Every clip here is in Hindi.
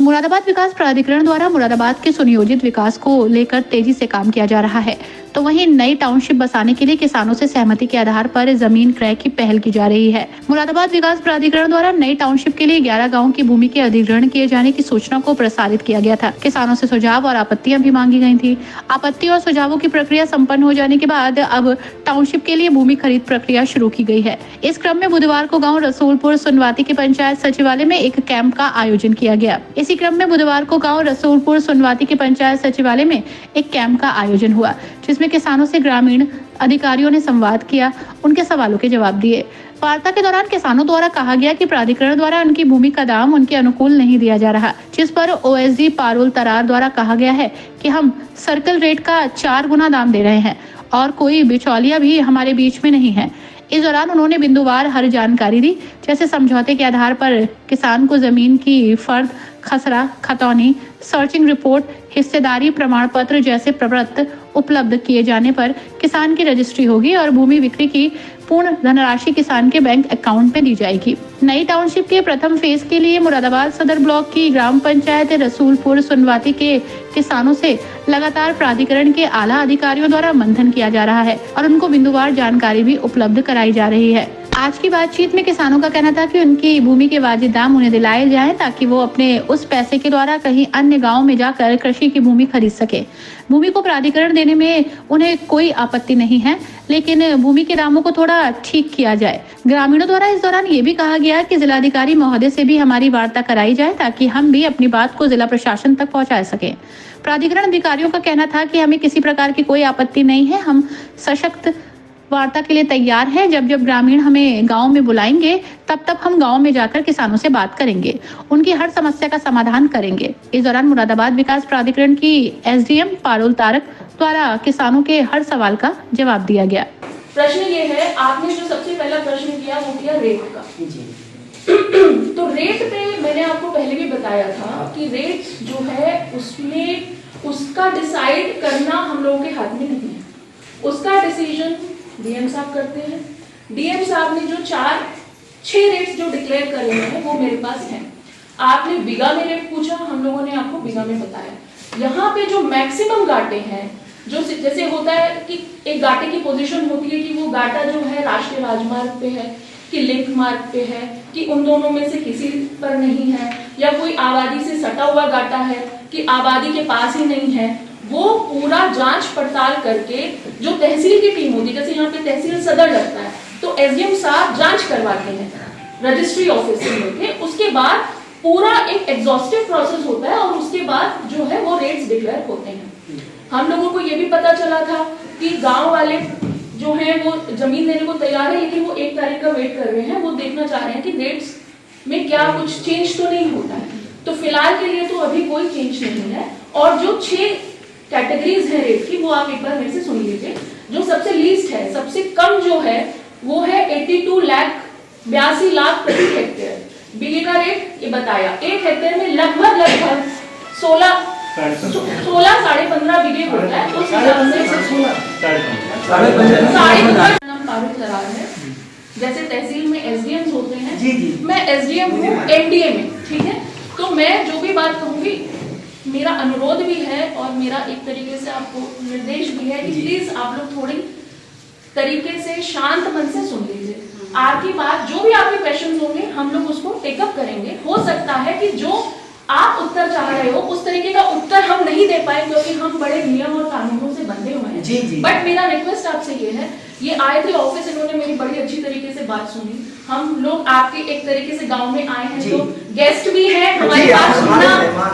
मुरादाबाद विकास प्राधिकरण द्वारा मुरादाबाद के सुनियोजित विकास को लेकर तेजी से काम किया जा रहा है, तो वहीं नई टाउनशिप बसाने के लिए किसानों से सहमति के आधार पर जमीन क्रय की पहल की जा रही है। मुरादाबाद विकास प्राधिकरण द्वारा नई टाउनशिप के लिए 11 गाँव की भूमि के अधिग्रहण किए जाने की सूचना को प्रसारित किया गया था। किसानों से सुझाव और आपत्तियां भी मांगी गई थी। आपत्ति और सुझावों की प्रक्रिया संपन्न हो जाने के बाद अब टाउनशिप के लिए भूमि खरीद प्रक्रिया शुरू की गई है। इस क्रम में बुधवार को गाँव रसूलपुर सुनवाती के पंचायत सचिवालय में एक कैंप का आयोजन किया गया। इसी क्रम में बुधवार को गांव रसूलपुर सुनवाती के पंचायत सचिवालय में एक कैंप का आयोजन हुआ, जिसमें किसानों से ग्रामीण अधिकारियों ने संवाद किया, उनके सवालों के जवाब दिए। वार्ता के दौरान किसानों द्वारा कहा गया कि प्राधिकरण द्वारा उनकी भूमि का दाम उनके अनुकूल नहीं दिया जा रहा, जिस पर ओएसडी पारुल तरार द्वारा कहा गया है कि हम सर्कल रेट का 4 गुना दाम दे रहे हैं और कोई बिचौलिया भी हमारे बीच में नहीं है। इस दौरान उन्होंने बिंदुवार हर जानकारी दी, जैसे समझौते के आधार पर किसान को जमीन की फर्द, खसरा, खतौनी, सर्चिंग रिपोर्ट, हिस्सेदारी प्रमाण पत्र जैसे प्रपत्र उपलब्ध किए जाने पर किसान की रजिस्ट्री होगी और भूमि बिक्री की पूर्ण धनराशि किसान के बैंक अकाउंट में दी जाएगी। नई टाउनशिप के प्रथम फेज के लिए मुरादाबाद सदर ब्लॉक की ग्राम पंचायत रसूलपुर सुनवाती के किसानों से लगातार प्राधिकरण के आला अधिकारियों द्वारा मंथन किया जा रहा है और उनको बिंदुवार जानकारी भी उपलब्ध कराई जा रही है। आज की बातचीत में किसानों का कहना था कि उनकी भूमि के वाजिब दाम उन्हें दिलाए जाएं, ताकि वो अपने उस पैसे के द्वारा कहीं अन्य गांव में जाकर कृषि की भूमि खरीद सके। भूमि को प्राधिकरण देने में उन्हें कोई आपत्ति नहीं है, लेकिन भूमि के दामों को थोड़ा ठीक किया जाए। ग्रामीणों द्वारा इस दौरान ये भी कहा गया कि जिलाधिकारी महोदय से भी हमारी वार्ता कराई जाए, ताकि हम भी अपनी बात को जिला प्रशासन तक पहुंचा सके। प्राधिकरण अधिकारियों का कहना था कि हमें किसी प्रकार की कोई आपत्ति नहीं है, हम सशक्त वार्ता के लिए तैयार है। जब जब ग्रामीण हमें गांव में बुलाएंगे तब हम गांव में जाकर किसानों से बात करेंगे, उनकी हर समस्या का समाधान करेंगे। इस दौरान मुरादाबाद विकास प्राधिकरण की एसडीएम पारुल तारक द्वारा किसानों के हर सवाल का जवाब दिया गया। प्रश्न ये है, आपने जो सबसे पहला प्रश्न किया वो किया रेट का। तो रेट पे मैंने आपको पहले भी बताया था कि रेट जो है उसमें उसका डिसाइड करना हम लोगों के हाथ में नहीं है, उसका डिसीजन डीएम साहब करते हैं। डीएम साहब ने जो 6 रेट्स जो डिक्लेयर करे हैं वो मेरे पास हैं। आपने बीघा में रेट पूछा, हम लोगों ने आपको बीघा में बताया। यहाँ पे जो मैक्सिमम गाटे हैं, जो जैसे होता है कि एक गाटे की पोजीशन होती है कि वो गाटा जो है राष्ट्रीय राजमार्ग पे है कि लिंक मार्ग पे है कि उन दोनों में से किसी पर नहीं है, या कोई आबादी से सटा हुआ गाटा है कि आबादी के पास ही नहीं है। वो पूरा जांच पड़ताल करके जो तहसील की टीम होती है, जैसे यहाँ पे तहसील सदर लगता है, तो एसडीएम साहब जांच करवाते हैं रजिस्ट्री ऑफिस से लेके, उसके बाद पूरा एक एग्जॉस्टिव प्रोसेस होता है और उसके बाद जो है वो रेट्स डिक्लेयर होते हैं। हम लोगों को ये भी पता चला था कि गांव वाले जो हैं वो जमीन देने को तैयार है, लेकिन वो 1 तारीख का वेट कर रहे हैं, वो देखना चाह रहे हैं कि रेट्स में क्या कुछ चेंज तो नहीं होता है। तो फिलहाल के लिए तो अभी कोई चेंज नहीं है। और जो 6 कैटेगरीज है रेट की, वो आप एक बार मेरे से सुन लीजिए। जो सबसे लीस्ट है, सबसे कम जो है वो है 82 लाख प्रति हेक्टेयर। बीघे का रेट ये बताया, 1 हेक्टेयर में लगभग 16 साढ़े 15 बीघे होता है। उस हिसाब से 15.5 पारुल तरार है। जैसे तहसील में एसडीएम होते हैं, मैं एसडीएम हूँ एमडीए में, ठीक है। तो मैं जो भी बात कहूंगी, मेरा अनुरोध भी है और मेरा एक तरीके से आपको निर्देश भी है कि प्लीज आप लोग थोड़ी तरीके से शांत मन से सुन लीजिए। आपकी बात, जो भी आपके क्वेश्चंस होंगे हम लोग उसको टेकअप करेंगे। हो सकता है कि जो आप उत्तर चाह रहे हो उस तरीके का उत्तर हम नहीं दे पाए, क्योंकि हम बड़े नियम और कानूनों से बंधे हुए हैं। बट मेरा रिक्वेस्ट आपसे ये है, ये आए थे ऑफिस, इन्होंने मेरी बड़ी अच्छी तरीके से बात सुनी। हम लोग आपके एक तरीके से गाँव में आए हैं, तो गेस्ट भी है, हमारी बात सुनना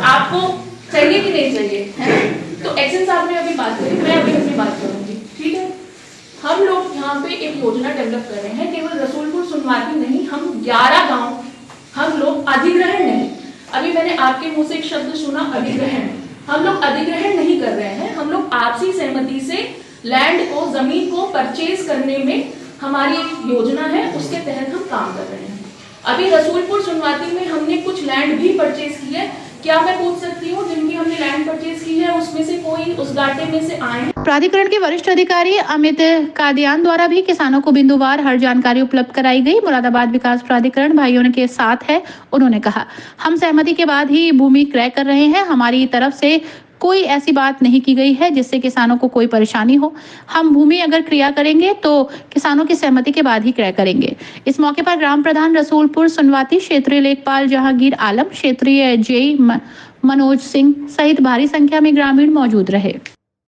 आपको चाहिए कि नहीं चाहिए, है? तो एक्शन साहब ने अभी बात करी, मैं अभी अपनी बात करूंगी, ठीक है। हम लोग यहाँ पे एक योजना डेवलप कर रहे हैं, केवल रसूलपुर सुनवाती नहीं, हम 11 गांव, हम लोग अधिग्रहण नहीं, अभी मैंने आपके मुंह से एक शब्द सुना अधिग्रहण, हम लोग अधिग्रहण नहीं कर रहे हैं। हम लोग आपसी सहमति से लैंड को, जमीन को परचेज करने में हमारी एक योजना है, उसके तहत हम काम कर रहे हैं। अभी रसूलपुर सुनवाती में हमने कुछ लैंड भी परचेज की है क्या मैं पूछ सकती हूँ जिनकी हमने लैंड परचेज की है उसमें से कोई उस घाटे में से आए हैं? प्राधिकरण के वरिष्ठ अधिकारी अमित कादियान द्वारा भी किसानों को बिंदुवार हर जानकारी उपलब्ध कराई गई। मुरादाबाद विकास प्राधिकरण भाइयों के साथ है। उन्होंने कहा, हम सहमति के बाद ही भूमि क्रय कर रहे हैं। हमारी तरफ से कोई ऐसी बात नहीं की गई है जिससे किसानों को कोई परेशानी हो। हम भूमि अगर क्रिया करेंगे तो किसानों की सहमति के बाद ही क्रय करेंगे। इस मौके पर ग्राम प्रधान रसूलपुर सुनवाती, क्षेत्रीय लेखपाल जहांगीर आलम, क्षेत्रीय जेई मनोज सिंह सहित भारी संख्या में ग्रामीण मौजूद रहे।